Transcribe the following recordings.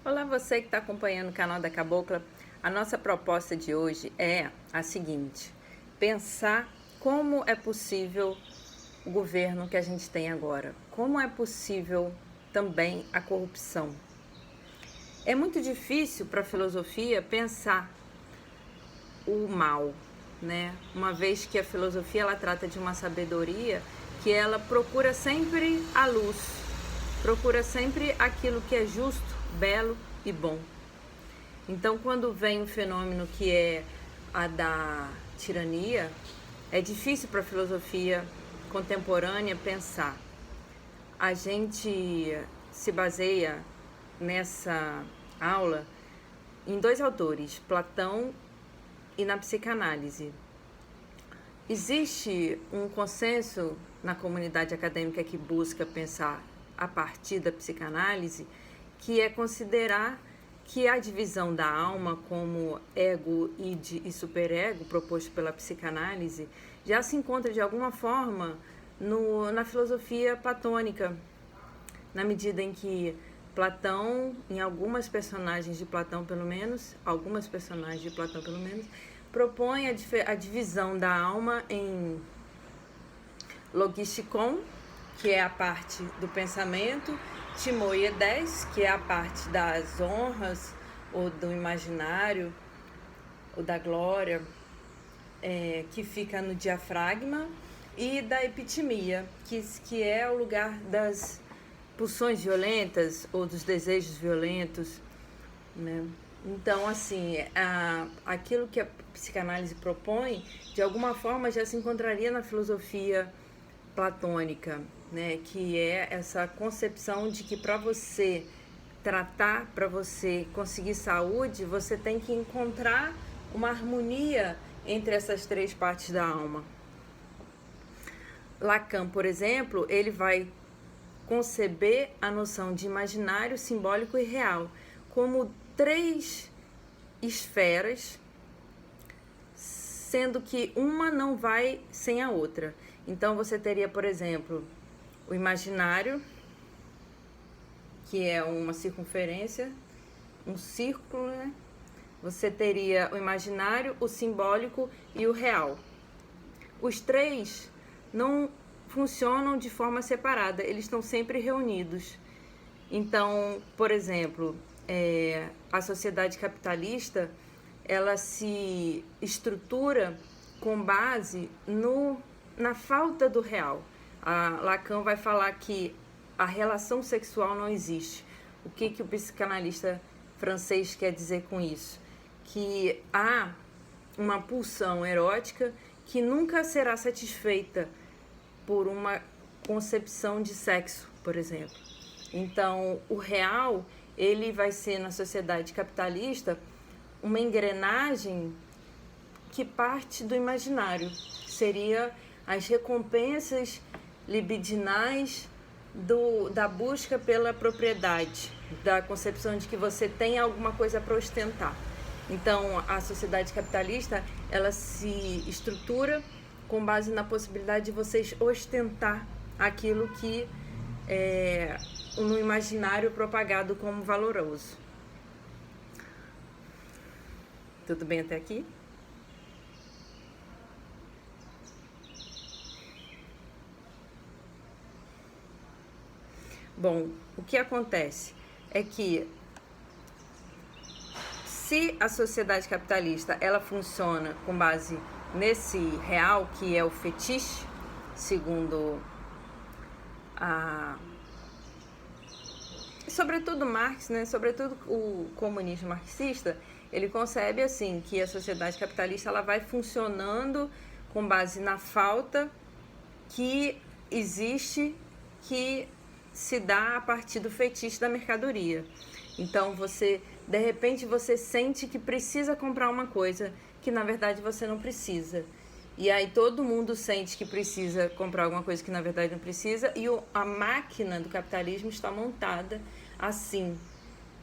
Olá, você que está acompanhando o canal da Cabocla. A nossa proposta de hoje é a seguinte: pensar como é possível o governo que a gente tem agora, como é possível também a corrupção. É muito difícil para a filosofia pensar o mal, né? Uma vez que a filosofia ela trata de uma sabedoria que ela procura sempre a luz, procura sempre aquilo que é justo, belo e bom. Então, quando vem um fenômeno que é a da tirania, é difícil para a filosofia contemporânea pensar. A gente se baseia nessa aula em dois autores, Platão e na psicanálise. Existe um consenso na comunidade acadêmica que busca pensar a partir da psicanálise, que é considerar que a divisão da alma como ego, id e superego, proposto pela psicanálise, já se encontra de alguma forma na filosofia platônica, na medida em que Platão, em algumas personagens de Platão pelo menos, propõe a divisão da alma em logistikon, que é a parte do pensamento, timoides, que é a parte das honras, ou do imaginário, ou da glória, que fica no diafragma, e da epitimia, que é o lugar das pulsões violentas, ou dos desejos violentos, né? Então, assim, aquilo que a psicanálise propõe, de alguma forma já se encontraria na filosofia platônica, né? Que é essa concepção de que para você tratar, para você conseguir saúde, você tem que encontrar uma harmonia entre essas três partes da alma. Lacan, por exemplo, ele vai conceber a noção de imaginário, simbólico e real como três esferas, sendo que uma não vai sem a outra. Então você teria, por exemplo, o imaginário, que é uma circunferência, um círculo, né? Você teria o imaginário, o simbólico e o real. Os três não funcionam de forma separada, eles estão sempre reunidos. Então, por exemplo, a sociedade capitalista, ela se estrutura com base na falta do real. Lacan vai falar que a relação sexual não existe. O que o psicanalista francês quer dizer com isso? Que há uma pulsão erótica que nunca será satisfeita por uma concepção de sexo, por exemplo. Então, o real, ele vai ser na sociedade capitalista uma engrenagem que parte do imaginário. Seria as recompensas libidinais da busca pela propriedade, da concepção de que você tem alguma coisa para ostentar. Então, a sociedade capitalista, ela se estrutura com base na possibilidade de vocês ostentar aquilo que é no imaginário propagado como valoroso. Tudo bem até aqui? Bom, o que acontece é que se a sociedade capitalista ela funciona com base nesse real, que é o fetiche, segundo sobretudo Marx, né? Sobretudo o comunismo marxista, ele concebe assim que a sociedade capitalista ela vai funcionando com base na falta que existe, que se dá a partir do fetiche da mercadoria. Então de repente você sente que precisa comprar uma coisa que na verdade você não precisa. E aí todo mundo sente que precisa comprar alguma coisa que na verdade não precisa, e a máquina do capitalismo está montada assim,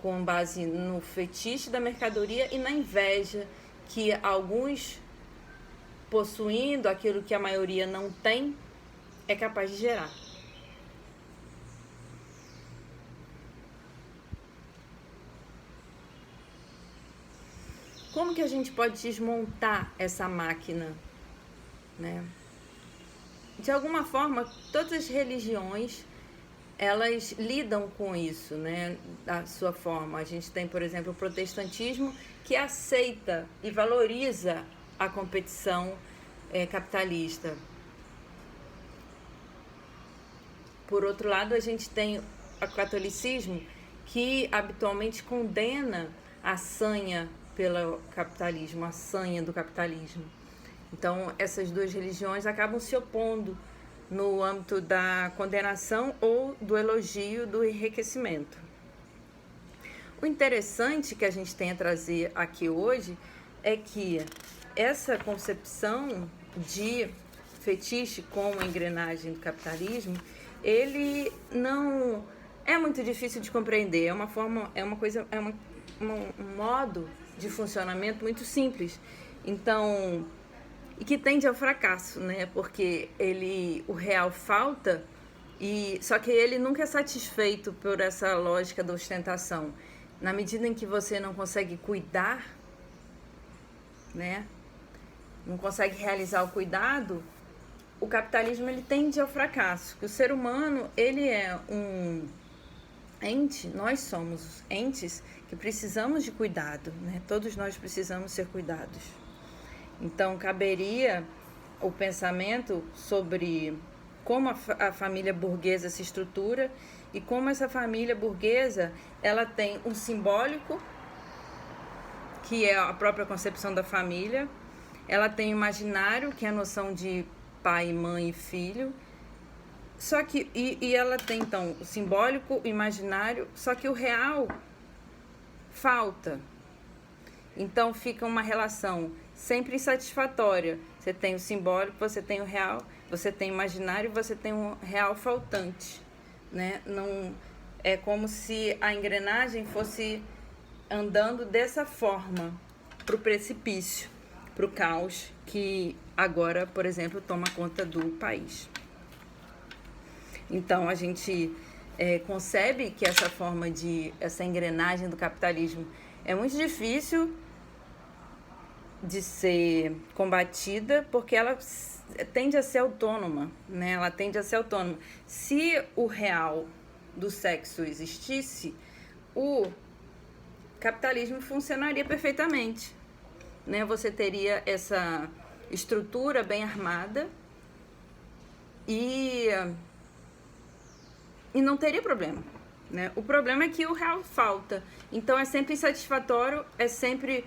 com base no fetiche da mercadoria e na inveja que alguns, possuindo aquilo que a maioria não tem, é capaz de gerar. como que a gente pode desmontar essa máquina, né? De alguma forma, todas as religiões, elas lidam com isso, né, da sua forma. A gente tem, por exemplo, o protestantismo, que aceita e valoriza a competição capitalista. Por outro lado, a gente tem o catolicismo, que habitualmente condena a sanha pelo capitalismo, a sanha do capitalismo. Então, essas duas religiões acabam se opondo no âmbito da condenação ou do elogio do enriquecimento. O interessante que a gente tem a trazer aqui hoje é que essa concepção de fetiche como engrenagem do capitalismo, ele não é muito difícil de compreender, um modo de funcionamento muito simples. Então, e que tende ao fracasso, né? Porque o real falta, só que ele nunca é satisfeito por essa lógica da ostentação. Na medida em que você não consegue cuidar, né? Não consegue realizar o cuidado, o capitalismo ele tende ao fracasso. O ser humano, ele é um ente, nós somos entes que precisamos de cuidado, né? Todos nós precisamos ser cuidados. Então, caberia o pensamento sobre como a família burguesa se estrutura e como essa família burguesa, ela tem um simbólico, que é a própria concepção da família, ela tem o imaginário, que é a noção de pai, mãe e filho, só que, ela tem, então, o simbólico, o imaginário, só que o real falta. Então, fica uma relação sempre insatisfatória. Você tem o simbólico, você tem o real, você tem o imaginário, você tem um real faltante, né? Não, é como se a engrenagem fosse andando dessa forma para o precipício, para o caos que agora, por exemplo, toma conta do país. Então, a gente concebe que essa engrenagem do capitalismo é muito difícil de ser combatida, porque ela tende a ser autônoma, né? Ela tende a ser autônoma. Se o real do sexo existisse, o capitalismo funcionaria perfeitamente, né? Você teria essa estrutura bem armada e não teria problema, né? O problema é que o real falta. Então é sempre insatisfatório, é sempre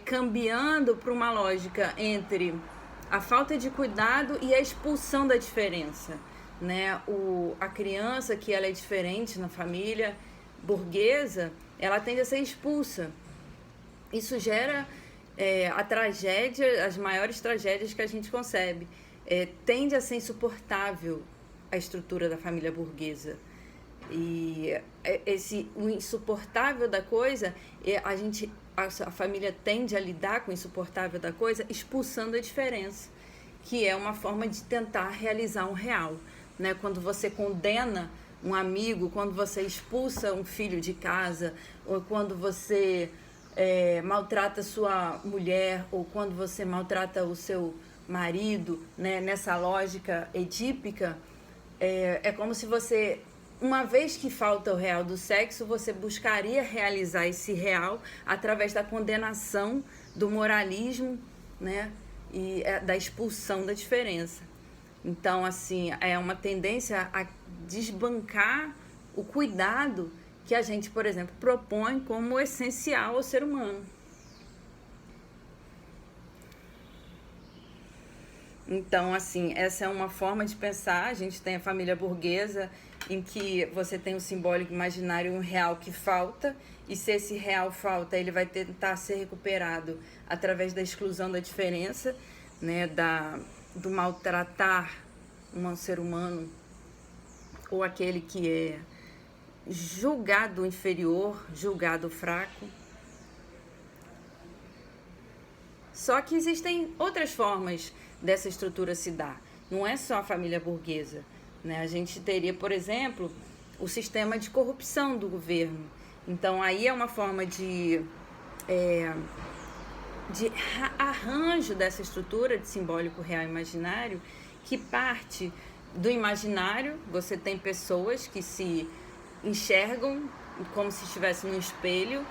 cambiando para uma lógica entre a falta de cuidado e a expulsão da diferença, né? A criança, que ela é diferente na família burguesa, ela tende a ser expulsa. Isso gera a tragédia, as maiores tragédias que a gente concebe. Tende a ser insuportável a estrutura da família burguesa. E o insuportável da coisa, a família tende a lidar com o insuportável da coisa expulsando a diferença, que é uma forma de tentar realizar um real, né? Quando você condena um amigo, quando você expulsa um filho de casa, ou quando você maltrata sua mulher, ou quando você maltrata o seu marido, né? Nessa lógica edípica, é como se você, uma vez que falta o real do sexo, você buscaria realizar esse real através da condenação, do moralismo, né? E da expulsão da diferença. Então, assim, é uma tendência a desbancar o cuidado que a gente, por exemplo, propõe como essencial ao ser humano. Então, assim, essa é uma forma de pensar. A gente tem a família burguesa, em que você tem um simbólico imaginário e um real que falta, e se esse real falta, ele vai tentar ser recuperado através da exclusão da diferença, né, do maltratar um ser humano, ou aquele que é julgado inferior, julgado fraco. Só que existem outras formas dessa estrutura se dar. Não é só a família burguesa, né? A gente teria, por exemplo, o sistema de corrupção do governo. Então, aí é uma forma de de arranjo dessa estrutura de simbólico real e imaginário, que parte do imaginário. Você tem pessoas que se enxergam como se estivesse num espelho.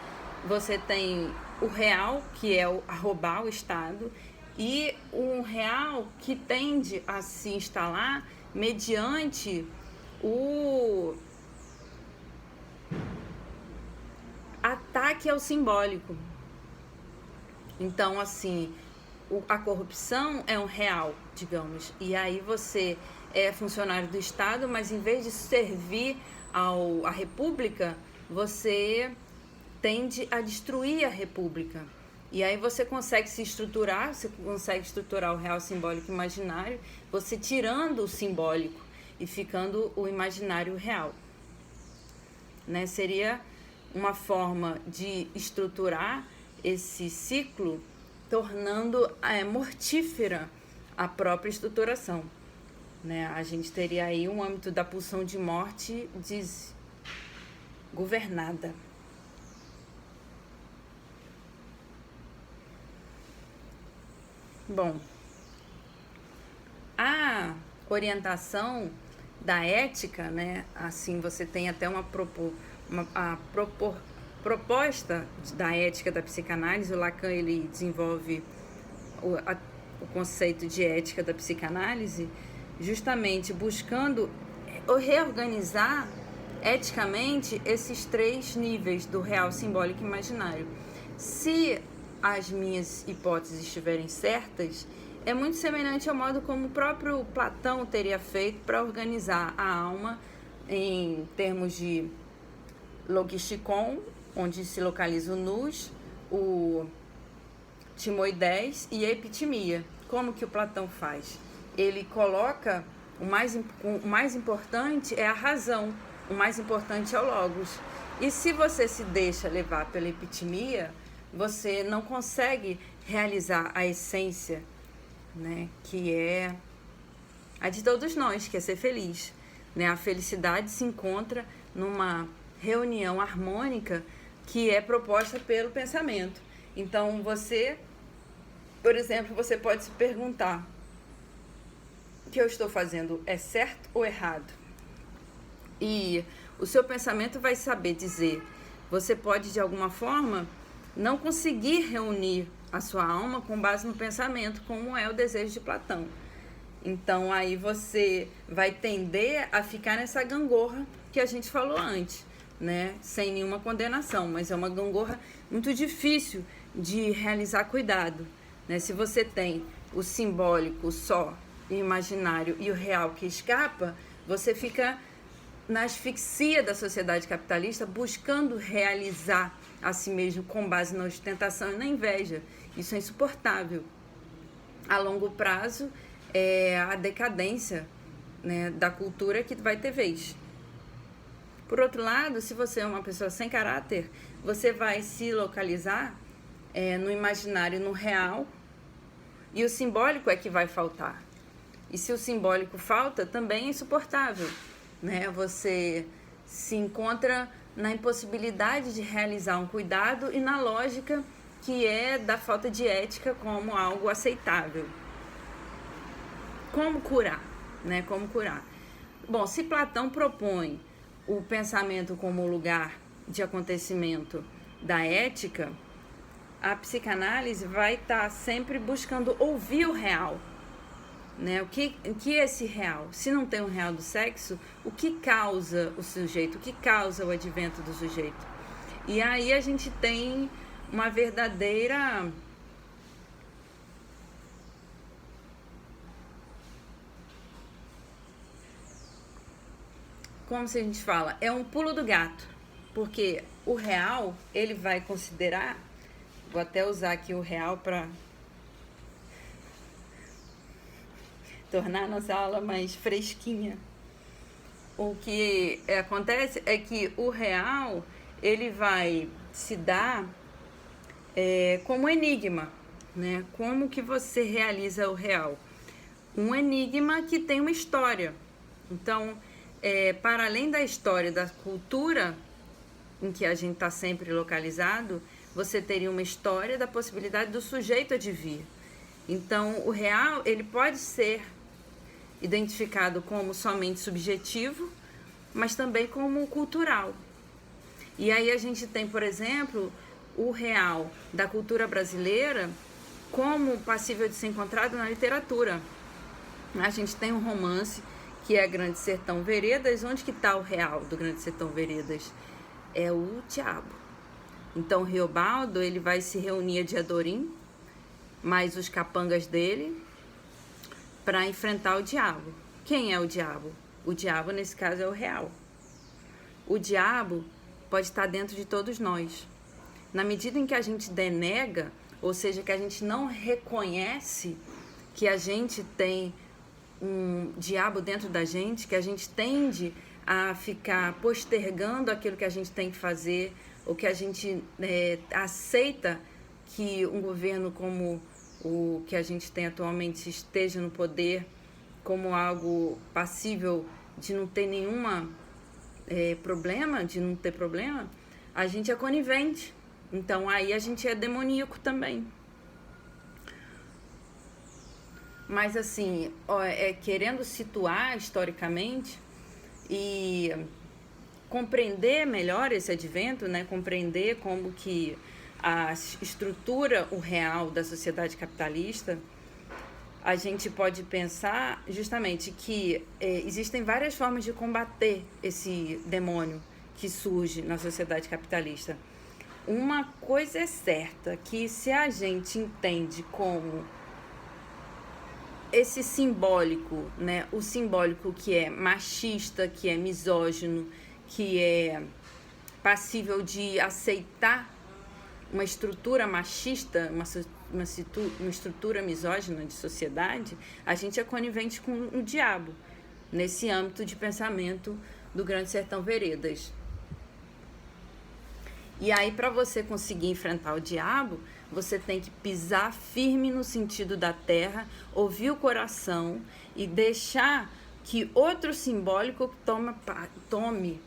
Você tem o real, que é o arrobar o Estado, e um real que tende a se instalar mediante o ataque ao simbólico. Então, assim, a corrupção é um real, digamos, e aí você é funcionário do Estado, mas em vez de servir à República, você tende a destruir a República. E aí você consegue se estruturar, você consegue estruturar o real simbólico imaginário, você tirando o simbólico e ficando o imaginário real. Né? Seria uma forma de estruturar esse ciclo, tornando mortífera a própria estruturação. Né? A gente teria aí um âmbito da pulsão de morte desgovernada. Bom, a orientação da ética, né? Assim, você tem até a proposta da ética da psicanálise. O Lacan, ele desenvolve o conceito de ética da psicanálise justamente buscando reorganizar eticamente esses 3 níveis do real, simbólico e imaginário. Se as minhas hipóteses estiverem certas, é muito semelhante ao modo como o próprio Platão teria feito para organizar a alma em termos de logistikon, onde se localiza o nous, o timoides e a epitimia. Como que o Platão faz? Ele coloca o mais importante é a razão, o mais importante é o logos. E se você se deixa levar pela epitimia, você não consegue realizar a essência, né, que é a de todos nós, que é ser feliz. Né? A felicidade se encontra numa reunião harmônica que é proposta pelo pensamento. Então, você, por exemplo, você pode se perguntar: o que eu estou fazendo é certo ou errado? E o seu pensamento vai saber dizer. Você pode, de alguma forma, não conseguir reunir a sua alma com base no pensamento, como é o desejo de Platão. Então, aí você vai tender a ficar nessa gangorra que a gente falou antes, né? Sem nenhuma condenação, mas é uma gangorra muito difícil de realizar cuidado, né? Se você tem o simbólico só, o imaginário e o real que escapa, você fica na asfixia da sociedade capitalista, buscando realizar a si mesmo com base na ostentação e na inveja. Isso é insuportável. A longo prazo, é a decadência, né, da cultura que vai ter vez. Por outro lado, se você é uma pessoa sem caráter, você vai se localizar no imaginário e no real, e o simbólico é que vai faltar. E se o simbólico falta, também é insuportável, né? Você se encontra na impossibilidade de realizar um cuidado e na lógica que é da falta de ética como algo aceitável. Como curar, né? Como curar? Bom, se Platão propõe o pensamento como lugar de acontecimento da ética, a psicanálise vai estar sempre buscando ouvir o real, né? O que é esse real? Se não tem um real do sexo, o que causa o sujeito? O que causa o advento do sujeito? E aí a gente tem uma verdadeira como se a gente fala, é um pulo do gato, porque o real, ele vai considerar, vou até usar aqui o real para tornar a nossa aula mais fresquinha. O que acontece é que o real, ele vai se dar como enigma, né? Como que você realiza o real? Um enigma que tem uma história. Então, para além da história da cultura em que a gente está sempre localizado, você teria uma história da possibilidade do sujeito advir. Então, o real, ele pode ser identificado como somente subjetivo, mas também como cultural. E aí a gente tem, por exemplo, o real da cultura brasileira como passível de ser encontrado na literatura. A gente tem um romance que é Grande Sertão Veredas. Onde que está o real do Grande Sertão Veredas? É o diabo. Então o Riobaldo, ele vai se reunir a Diadorim, mais os capangas dele, para enfrentar o diabo. Quem é o diabo? O diabo, nesse caso, é o real. O diabo pode estar dentro de todos nós. Na medida em que a gente denega, ou seja, que a gente não reconhece que a gente tem um diabo dentro da gente, que a gente tende a ficar postergando aquilo que a gente tem que fazer, ou que a gente aceita que um governo como o que a gente tem atualmente esteja no poder como algo passível de não ter nenhuma problema, de não ter problema, a gente é conivente. Então aí a gente é demoníaco também. Mas assim, querendo situar historicamente e compreender melhor esse advento, né? Compreender como que a estrutura, o real da sociedade capitalista, a gente pode pensar justamente que existem várias formas de combater esse demônio que surge na sociedade capitalista. Uma coisa é certa, que se a gente entende como esse simbólico, né, o simbólico que é machista, que é misógino, que é passível de aceitar uma estrutura machista, uma estrutura misógina de sociedade, a gente é conivente com o diabo, nesse âmbito de pensamento do Grande Sertão Veredas. E aí, para você conseguir enfrentar o diabo, você tem que pisar firme no sentido da terra, ouvir o coração e deixar que outro simbólico tome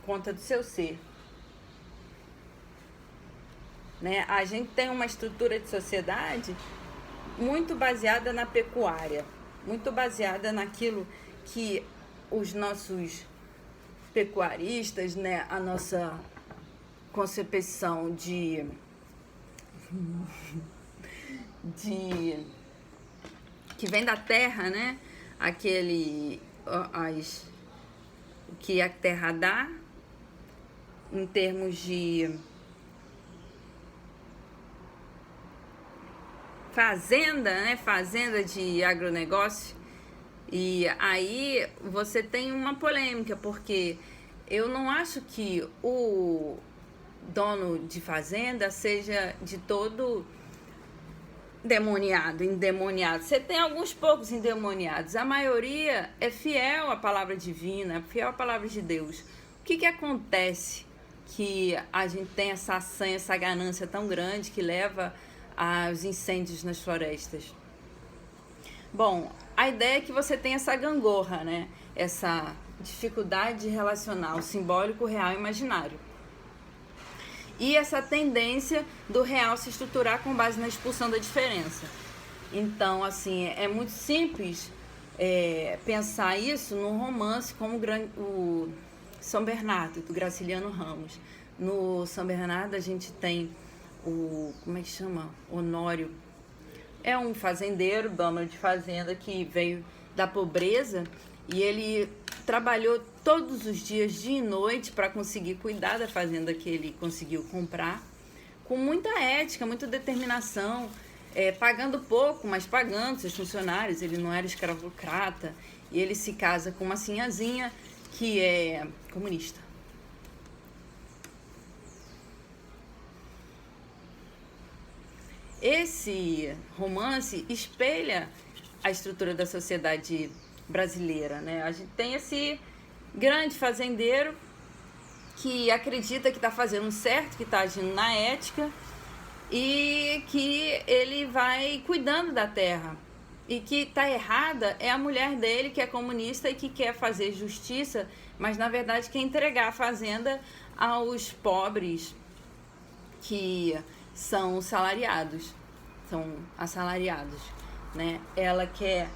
conta do seu ser. Né? A gente tem uma estrutura de sociedade muito baseada na pecuária, muito baseada naquilo que os nossos pecuaristas, né, a nossa concepção de que vem da terra, né? O que a terra dá em termos de fazenda, né? Fazenda de agronegócio. E aí você tem uma polêmica, porque eu não acho que o dono de fazenda seja de todo endemoniado. Você tem alguns poucos endemoniados. A maioria é fiel à palavra divina, é fiel à palavra de Deus. O que acontece que a gente tem essa sanha, essa ganância tão grande que leva aos incêndios nas florestas? Bom, a ideia é que você tem essa gangorra, né? Essa dificuldade de relacionar o simbólico, o real e o imaginário. E essa tendência do real se estruturar com base na expulsão da diferença. Então, assim, é muito simples pensar isso num romance como o São Bernardo, do Graciliano Ramos. No São Bernardo a gente tem como é que chama? Honório. É um fazendeiro, dono de fazenda, que veio da pobreza e ele trabalhou todos os dias, dia e noite, para conseguir cuidar da fazenda que ele conseguiu comprar, com muita ética, muita determinação, pagando pouco, mas pagando seus funcionários. Ele não era escravocrata, e ele se casa com uma sinhazinha que é comunista. Esse romance espelha a estrutura da sociedade brasileira, né? A gente tem esse grande fazendeiro que acredita que está fazendo certo, que está agindo na ética e que ele vai cuidando da terra. E que está errada é a mulher dele, que é comunista e que quer fazer justiça, mas na verdade quer entregar a fazenda aos pobres que são salariados, são assalariados, né? Ela quer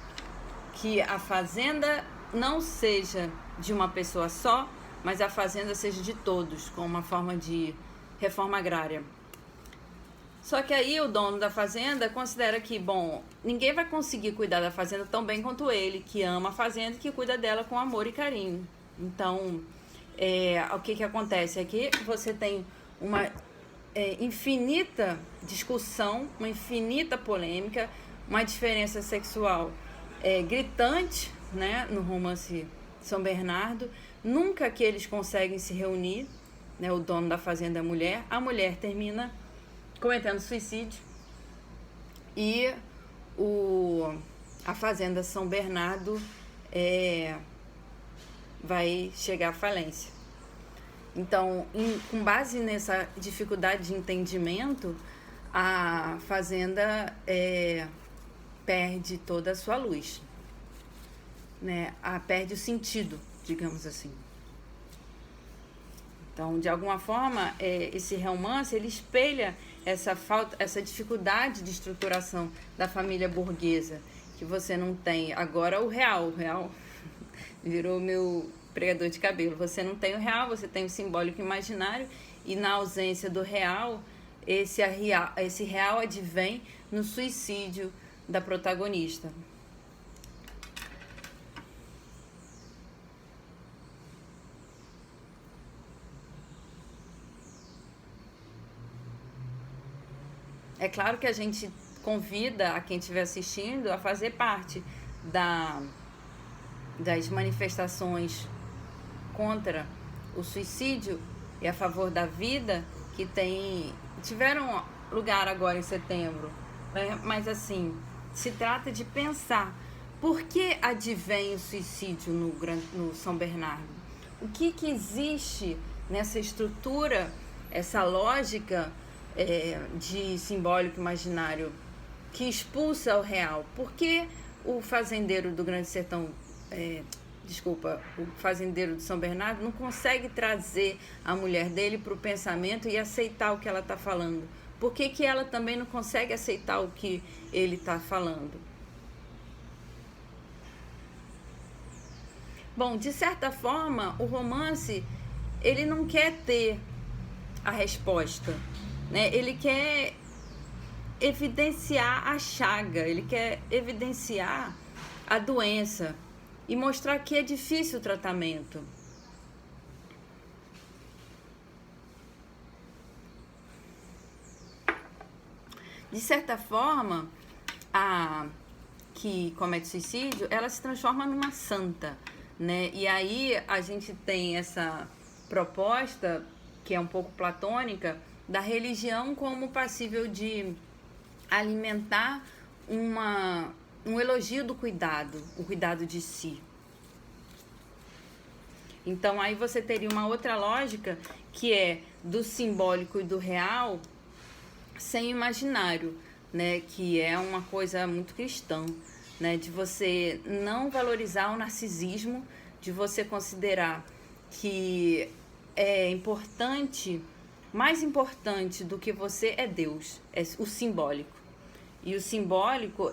que a fazenda não seja de uma pessoa só, mas a fazenda seja de todos, com uma forma de reforma agrária. Só que aí o dono da fazenda considera que, bom, ninguém vai conseguir cuidar da fazenda tão bem quanto ele, que ama a fazenda e que cuida dela com amor e carinho. Então, o que acontece é que você tem uma infinita discussão, uma infinita polêmica, uma diferença sexual gritante, né, no romance São Bernardo. Nunca que eles conseguem se reunir, né, o dono da fazenda é a mulher termina cometendo suicídio e a fazenda São Bernardo vai chegar à falência. Então, com base nessa dificuldade de entendimento, a fazenda perde toda a sua luz, né? Perde o sentido, digamos assim. Então, de alguma forma, esse romance ele espelha essa dificuldade de estruturação da família burguesa, que você não tem. Agora o real virou meu pregador de cabelo. Você não tem o real, você tem o simbólico imaginário, e na ausência do real, esse real advém no suicídio da protagonista. É claro que a gente convida a quem estiver assistindo a fazer parte das manifestações contra o suicídio e a favor da vida que tiveram lugar agora em setembro, né? Mas assim, se trata de pensar por que advém o suicídio no São Bernardo. O que existe nessa estrutura, essa lógica de simbólico imaginário que expulsa o real? Por que o fazendeiro do Grande Sertão, o fazendeiro de São Bernardo não consegue trazer a mulher dele para o pensamento e aceitar o que ela está falando? Por que ela também não consegue aceitar o que ele está falando? Bom, de certa forma, o romance ele não quer ter a resposta, né? Ele quer evidenciar a chaga, ele quer evidenciar a doença e mostrar que é difícil o tratamento. De certa forma, a que comete suicídio, ela se transforma numa santa, né? E aí a gente tem essa proposta, que é um pouco platônica, da religião como passível de alimentar um elogio do cuidado, o cuidado de si. Então aí você teria uma outra lógica, que é do simbólico e do real sem imaginário, né? Que é uma coisa muito cristã, né? De você não valorizar o narcisismo, de você considerar que é importante, mais importante do que você é Deus, é o simbólico. E o simbólico,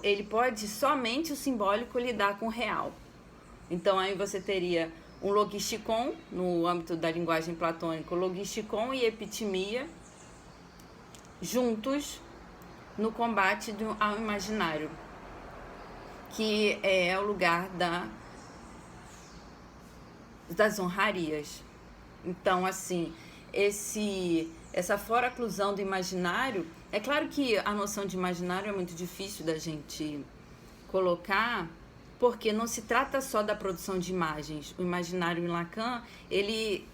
somente o simbólico lidar com o real. Então aí você teria um logistikon, no âmbito da linguagem platônica, logistikon e epitimia, juntos no combate ao imaginário, que é o lugar das honrarias. Então, assim, essa fora-oclusão do imaginário, é claro que a noção de imaginário é muito difícil da gente colocar, porque não se trata só da produção de imagens. O imaginário em Lacan, ele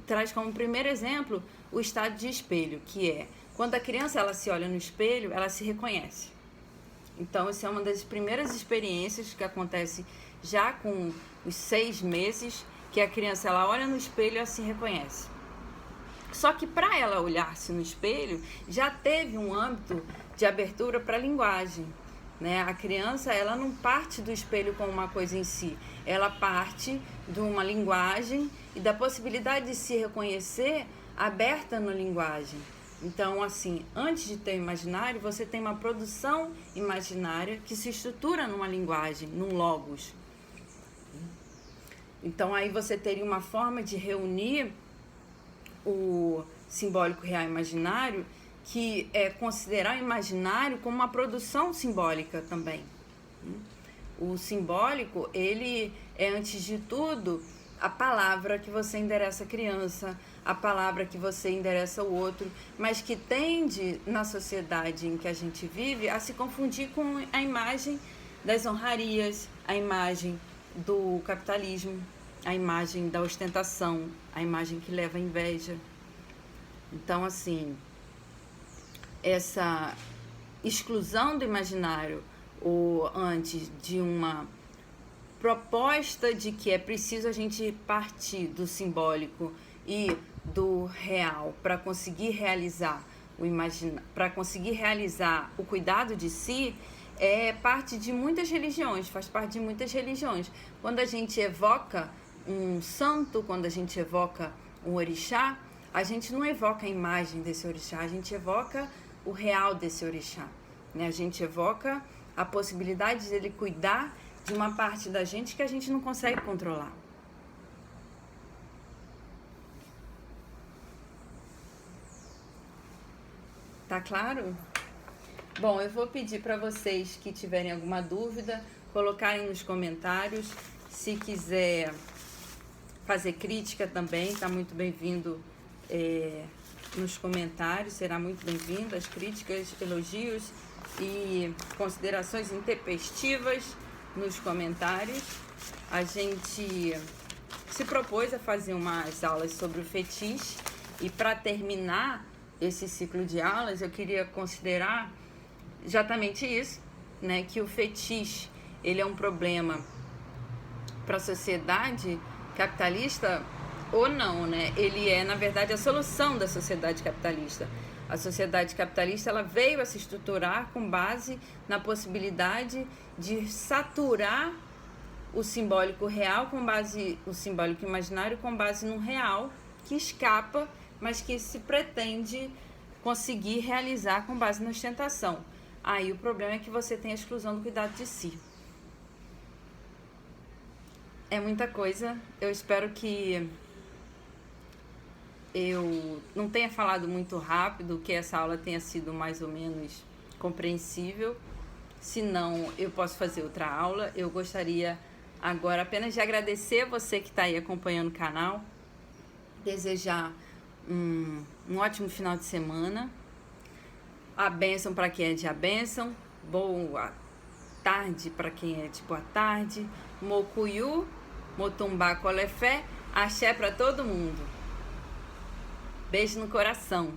traz como primeiro exemplo o estado de espelho, que é quando a criança ela se olha no espelho, ela se reconhece. Então, essa é uma das primeiras experiências que acontece já com os 6 meses, que a criança ela olha no espelho e ela se reconhece. Só que para ela olhar-se no espelho, já teve um âmbito de abertura para a linguagem, né? A criança ela não parte do espelho como uma coisa em si, ela parte de uma linguagem e da possibilidade de se reconhecer aberta na linguagem. Então, assim, antes de ter o imaginário, você tem uma produção imaginária que se estrutura numa linguagem, num logos. Então, aí você teria uma forma de reunir o simbólico real e imaginário, que é considerar o imaginário como uma produção simbólica também. O simbólico, ele é, antes de tudo, a palavra que você endereça à criança, a palavra que você endereça ao outro, mas que tende, na sociedade em que a gente vive, a se confundir com a imagem das honrarias, a imagem do capitalismo, a imagem da ostentação, a imagem que leva à inveja. Então, assim, essa exclusão do imaginário, ou antes de uma proposta de que é preciso a gente partir do simbólico e do real para conseguir realizar para conseguir realizar o cuidado de si, é parte de muitas religiões, faz parte de muitas religiões. Quando a gente evoca um santo, quando a gente evoca um orixá, a gente não evoca a imagem desse orixá, a gente evoca o real desse orixá, né? A gente evoca a possibilidade dele cuidar de uma parte da gente que a gente não consegue controlar. Tá claro? Bom, eu vou pedir para vocês que tiverem alguma dúvida, colocarem nos comentários. Se quiser fazer crítica também, tá muito bem-vindo nos comentários, será muito bem-vindo. As críticas, elogios e considerações intempestivas nos comentários. A gente se propôs a fazer umas aulas sobre o fetiche, e para terminar esse ciclo de aulas eu queria considerar exatamente isso, né, que o fetiche, ele é um problema para a sociedade capitalista ou não, né? Ele é, na verdade, a solução da sociedade capitalista. A sociedade capitalista, ela veio a se estruturar com base na possibilidade de saturar o simbólico real o simbólico imaginário com base no real que escapa, mas que se pretende conseguir realizar com base na ostentação. Aí o problema é que você tem a exclusão do cuidado de si. É muita coisa. Eu espero que eu não tenha falado muito rápido, que essa aula tenha sido mais ou menos compreensível. Se não, eu posso fazer outra aula. Eu gostaria agora apenas de agradecer a você que está aí acompanhando o canal, desejar um ótimo final de semana, a bênção para quem é de a bênção, boa tarde para quem é de boa tarde, mocuyu, motumbá colefé, axé para todo mundo. Beijo no coração.